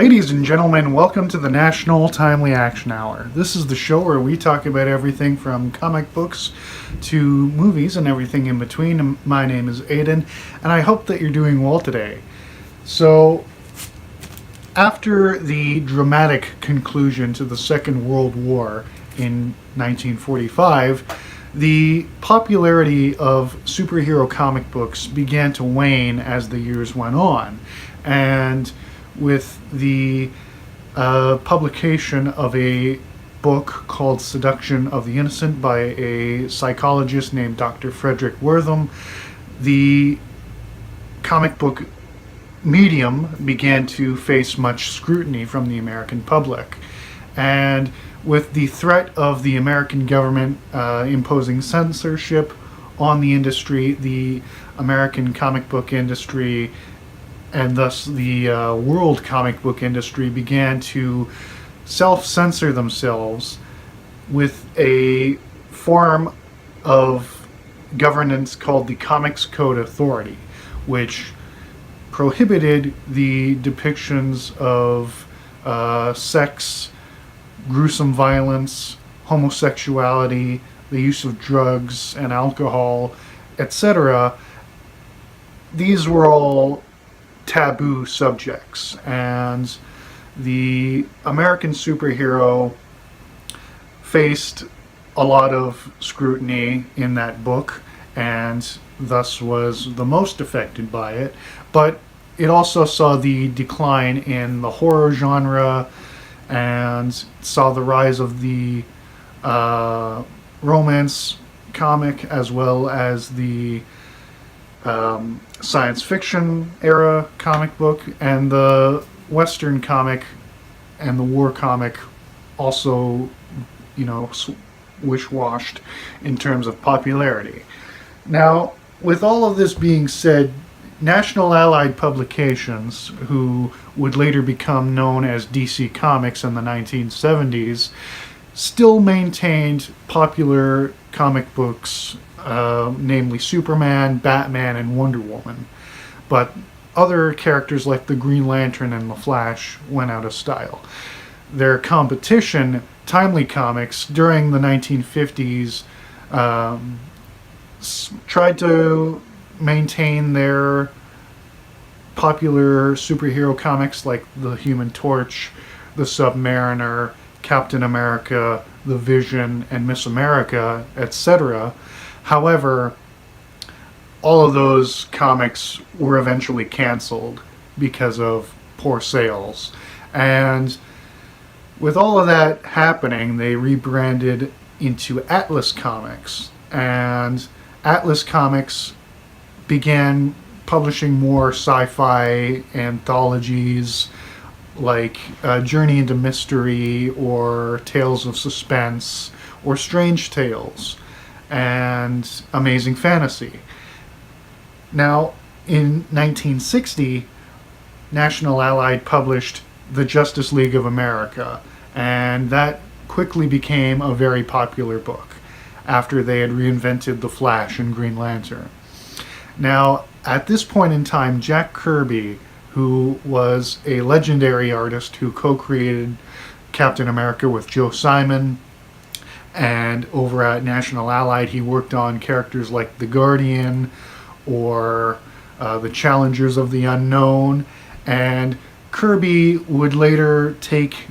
Ladies and gentlemen, welcome to the National Timely Action Hour. This is the show where we talk about everything from comic books to movies and everything in between. My name is Aiden, and I hope that you're doing well today. So, after the dramatic conclusion to the Second World War in 1945, the popularity of superhero comic books began to wane as the years went on. And with the publication of a book called Seduction of the Innocent by a psychologist named Dr. Frederick Wertham, the comic book medium began to face much scrutiny from the American public. And with the threat of the American government imposing censorship on the industry, the American comic book industry and thus the world comic book industry began to self-censor themselves with a form of governance called the Comics Code Authority, which prohibited the depictions of sex, gruesome violence, homosexuality, the use of drugs and alcohol, etc. These were all taboo subjects, and the American superhero faced a lot of scrutiny in that book and thus was the most affected by it, but it also saw the decline in the horror genre and saw the rise of the romance comic as well as the science fiction era comic book, and the Western comic and the war comic also, wish-washed in terms of popularity. Now, with all of this being said, National Allied Publications, who would later become known as DC Comics in the 1970s, still maintained popular comic books, namely Superman, Batman, and Wonder Woman. But other characters like the Green Lantern and the Flash went out of style. Their competition, Timely Comics, during the 1950s tried to maintain their popular superhero comics like the Human Torch, the Submariner, Captain America, the Vision, and Miss America, etc. However, all of those comics were eventually canceled because of poor sales. And with all of that happening, they rebranded into Atlas Comics. And Atlas Comics began publishing more sci-fi anthologies like Journey into Mystery or Tales of Suspense or Strange Tales and Amazing Fantasy. Now, in 1960, National Allied published the Justice League of America, and that quickly became a very popular book after they had reinvented the Flash and Green Lantern. Now, at this point in time, Jack Kirby, who was a legendary artist who co-created Captain America with Joe Simon, and over at National Allied he worked on characters like the Guardian or the Challengers of the Unknown, and Kirby would later take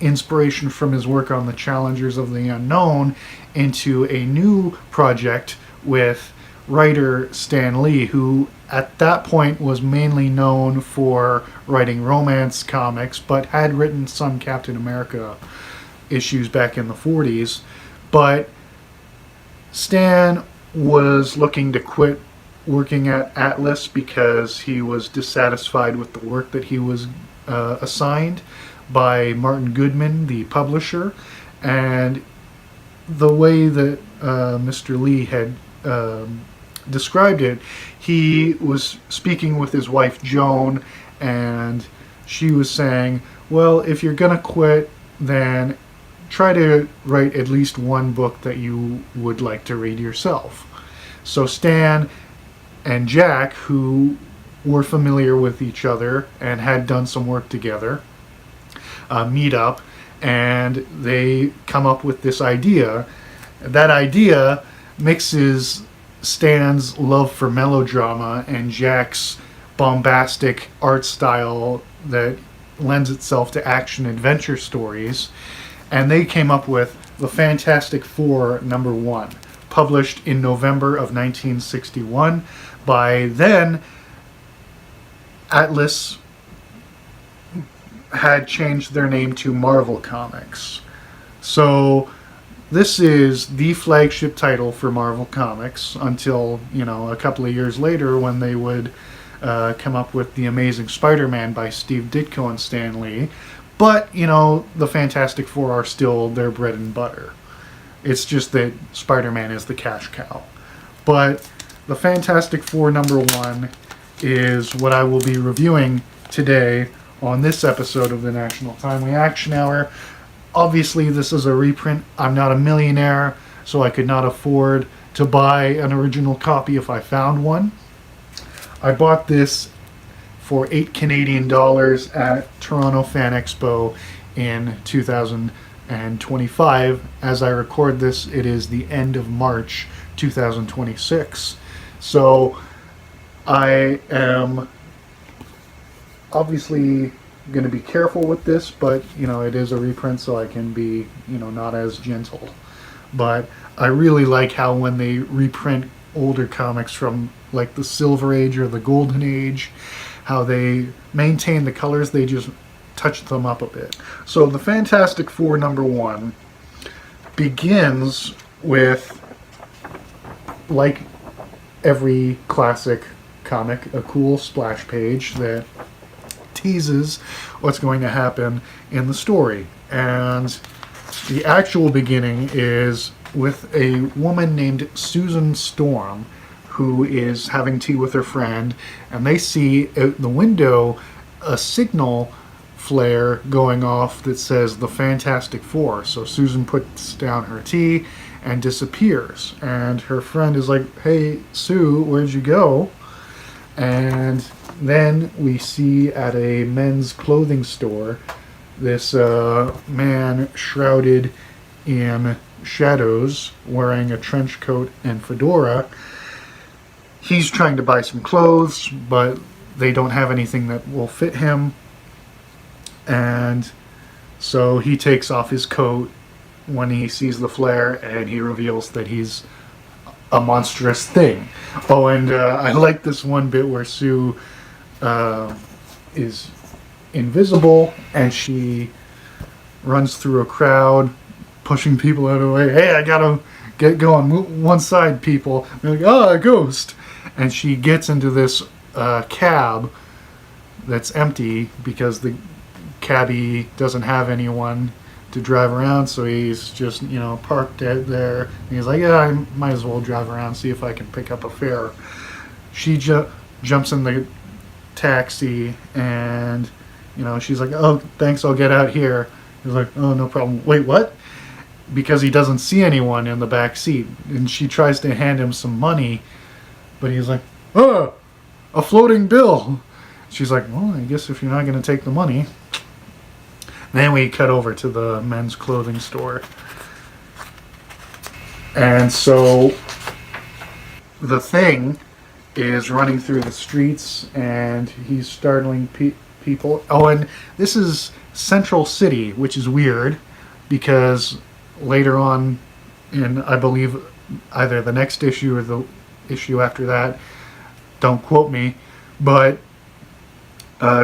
inspiration from his work on the Challengers of the Unknown into a new project with writer Stan Lee, who at that point was mainly known for writing romance comics, but had written some Captain America issues back in the 40s. But Stan was looking to quit working at Atlas because he was dissatisfied with the work that he was assigned by Martin Goodman, the publisher, and the way that Mr. Lee had described it, he was speaking with his wife Joan, and she was saying, well, if you're gonna quit, then try to write at least one book that you would like to read yourself. So Stan and Jack, who were familiar with each other and had done some work together, meet up, and they come up with this idea. That idea mixes Stan's love for melodrama and Jack's bombastic art style that lends itself to action adventure stories, and they came up with the Fantastic Four #1, published in November of 1961 by then Atlas had changed their name to Marvel Comics. So this is the flagship title for Marvel Comics until, a couple of years later when they would come up with The Amazing Spider-Man by Steve Ditko and Stan Lee. But, the Fantastic Four are still their bread and butter. It's just that Spider-Man is the cash cow. But the Fantastic Four #1 is what I will be reviewing today on this episode of the National Timely Action Hour. Obviously, this is a reprint. I'm not a millionaire, so I could not afford to buy an original copy if I found one. I bought this for $8 Canadian at Toronto Fan Expo in 2025. As I record this, it is the end of March 2026. So I am obviously going to be careful with this, but it is a reprint, so I can be not as gentle. But I really like how when they reprint older comics from like the Silver Age or the Golden Age, how they maintain the colors, they just touch them up a bit. So the Fantastic Four #1 begins with, like every classic comic, a cool splash page that teases what's going to happen in the story. And the actual beginning is with a woman named Susan Storm, who is having tea with her friend, and they see out the window a signal flare going off that says the Fantastic Four. So Susan puts down her tea and disappears, and her friend is like, "Hey Sue, where'd you go?" And then we see at a men's clothing store this man shrouded in shadows, wearing a trench coat and fedora. He's trying to buy some clothes, but they don't have anything that will fit him. And so he takes off his coat when he sees the flare, and he reveals that he's a monstrous thing. Oh, and I like this one bit where Sue is invisible, and she runs through a crowd, pushing people out of the way. "Hey, I gotta get going. Move one side, people." And they're like, "Oh, a ghost." And she gets into this cab that's empty because the cabbie doesn't have anyone to drive around, so he's just, parked out there. And he's like, "Yeah, I might as well drive around, see if I can pick up a fare." She jumps in the taxi, and, she's like, "Oh, thanks, I'll get out here." He's like, "Oh, no problem." "Wait, what?" Because he doesn't see anyone in the back seat. And she tries to hand him some money, but he's like, "Oh, a floating bill." She's like, "Well, I guess if you're not going to take the money." Then we cut over to the men's clothing store. And so the Thing is running through the streets, and he's startling people. Oh, and this is Central City, which is weird, because later on in, I believe, either the next issue or the issue after that, don't quote me, but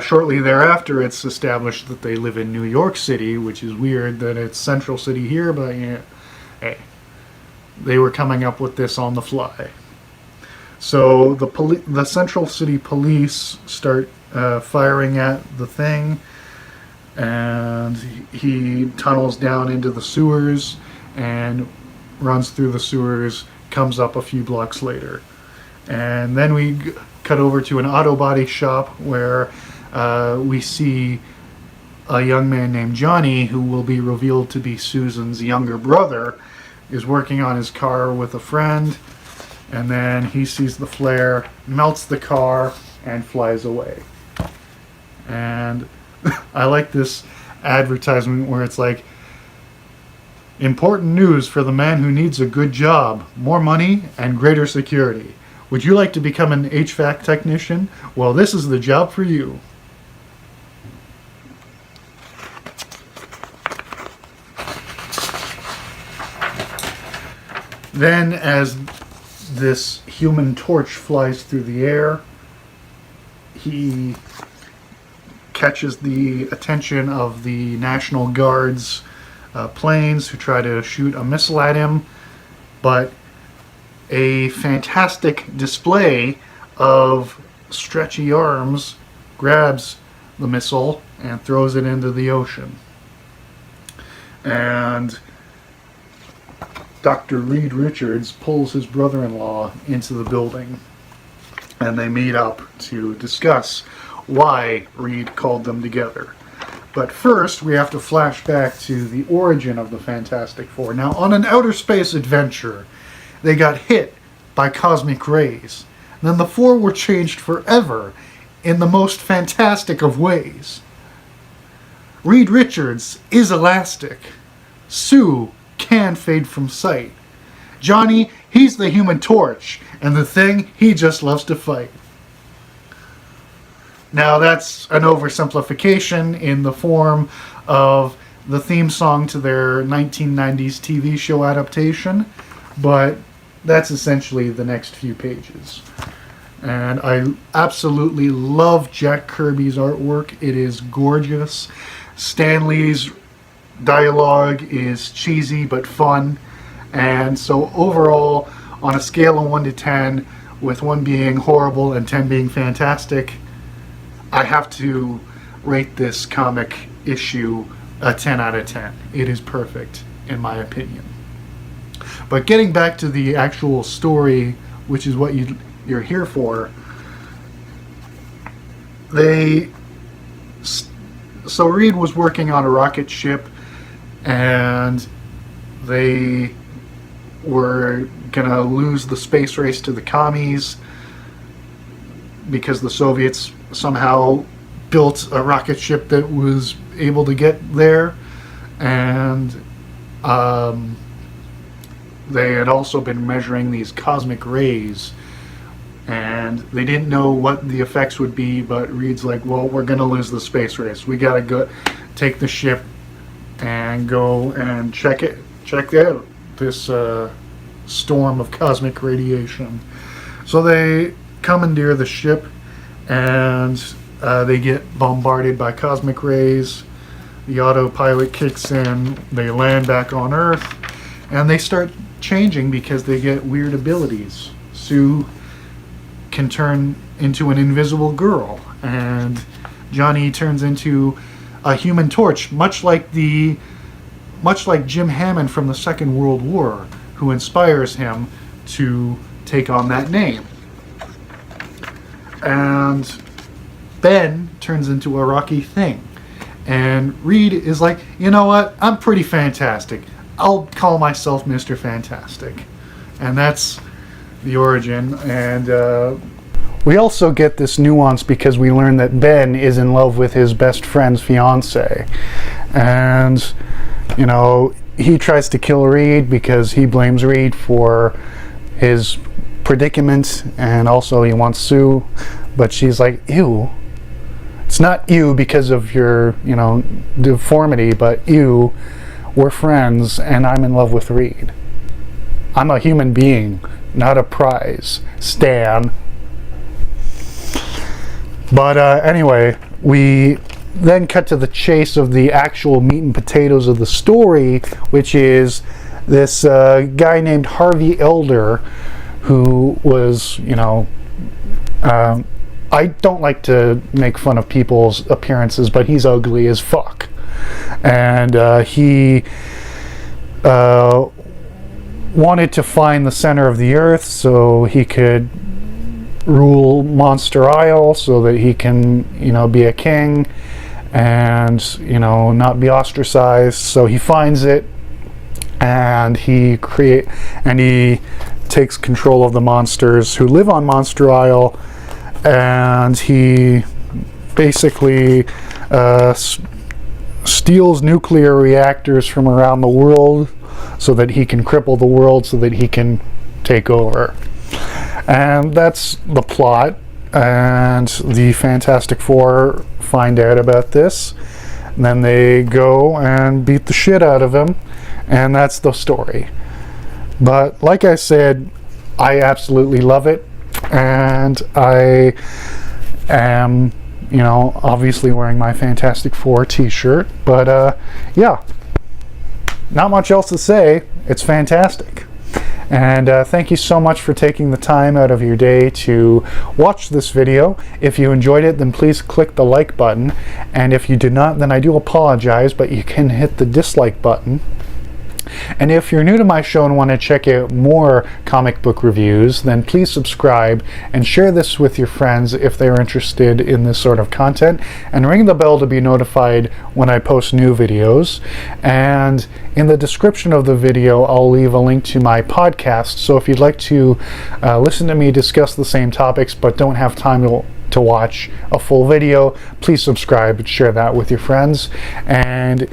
shortly thereafter it's established that they live in New York City, which is weird that it's Central City here, but hey, they were coming up with this on the fly. So the Central City police start firing at the Thing, and he tunnels down into the sewers and runs through the sewers, comes up a few blocks later. And then we cut over to an auto body shop where we see a young man named Johnny, who will be revealed to be Susan's younger brother, is working on his car with a friend, and then he sees the flare, melts the car, and flies away. And I like this advertisement where it's like, important news for the man who needs a good job, more money, and greater security. Would you like to become an HVAC technician? Well, this is the job for you. Then, as this Human Torch flies through the air, he catches the attention of the National Guard's planes who try to shoot a missile at him, but a fantastic display of stretchy arms grabs the missile and throws it into the ocean. And Dr. Reed Richards pulls his brother-in-law into the building, and they meet up to discuss why Reed called them together. But first, we have to flash back to the origin of the Fantastic Four. Now, on an outer space adventure, they got hit by cosmic rays. And then the four were changed forever in the most fantastic of ways. Reed Richards is elastic. Sue can fade from sight. Johnny, he's the Human Torch, and the Thing, he just loves to fight. Now that's an oversimplification in the form of the theme song to their 1990s TV show adaptation, but that's essentially the next few pages. And I absolutely love Jack Kirby's artwork. It is gorgeous. Stan Lee's dialogue is cheesy but fun, and so overall, on a scale of 1 to 10, with 1 being horrible and 10 being fantastic, I have to rate this comic issue a 10 out of 10. It is perfect, in my opinion. But getting back to the actual story, which is what you're here for, so Reed was working on a rocket ship, and they were gonna lose the space race to the commies because the Soviets somehow built a rocket ship that was able to get there, and they had also been measuring these cosmic rays, and they didn't know what the effects would be, but Reed's like, well, we're gonna lose the space race. We gotta go take the ship and go and check out this storm of cosmic radiation. So they commandeer the ship, and they get bombarded by cosmic rays. The autopilot kicks in, they land back on Earth, and they start changing because they get weird abilities. Sue can turn into an invisible girl, and Johnny turns into a Human Torch, much like Jim Hammond from the Second World War, who inspires him to take on that name. And Ben turns into a Rocky Thing. And Reed is like, you know what? I'm pretty fantastic. I'll call myself Mr. Fantastic. And that's the origin. And we also get this nuance because we learn that Ben is in love with his best friend's fiance. And, you know, he tries to kill Reed because he blames Reed for his predicament, and also he wants Sue, but she's like, ew, it's not you because of your, you know, deformity, but you, we're friends, and I'm in love with Reed. I'm a human being, not a prize, Stan. But anyway, we then cut to the chase of the actual meat and potatoes of the story, which is this guy named Harvey Elder, who was, you know, I don't like to make fun of people's appearances, but he's ugly as fuck. And he wanted to find the center of the earth so he could rule Monster Isle, so that he can, you know, be a king and, you know, not be ostracized. So he finds it, and he takes control of the monsters who live on Monster Isle, and he basically steals nuclear reactors from around the world so that he can cripple the world so that he can take over. And that's the plot. And the Fantastic Four find out about this. And then they go and beat the shit out of him. And that's the story. But like I said, I absolutely love it. And I am, you know, obviously wearing my Fantastic Four t-shirt. But yeah, not much else to say. It's fantastic. And thank you so much for taking the time out of your day to watch this video. If you enjoyed it, then please click the like button. And if you did not, then I do apologize, but you can hit the dislike button. And if you're new to my show and want to check out more comic book reviews, then please subscribe and share this with your friends if they're interested in this sort of content, and ring the bell to be notified when I post new videos. And in the description of the video, I'll leave a link to my podcast, so if you'd like to listen to me discuss the same topics but don't have time to watch a full video, please subscribe and share that with your friends. And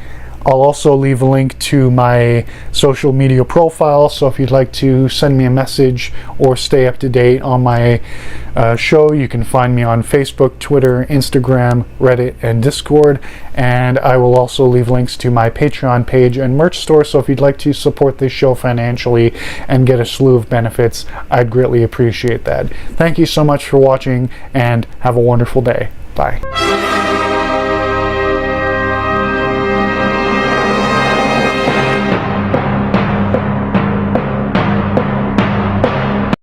I'll also leave a link to my social media profile, so if you'd like to send me a message or stay up to date on my show, you can find me on Facebook, Twitter, Instagram, Reddit, and Discord. And I will also leave links to my Patreon page and merch store, so if you'd like to support this show financially and get a slew of benefits, I'd greatly appreciate that. Thank you so much for watching, and have a wonderful day. Bye.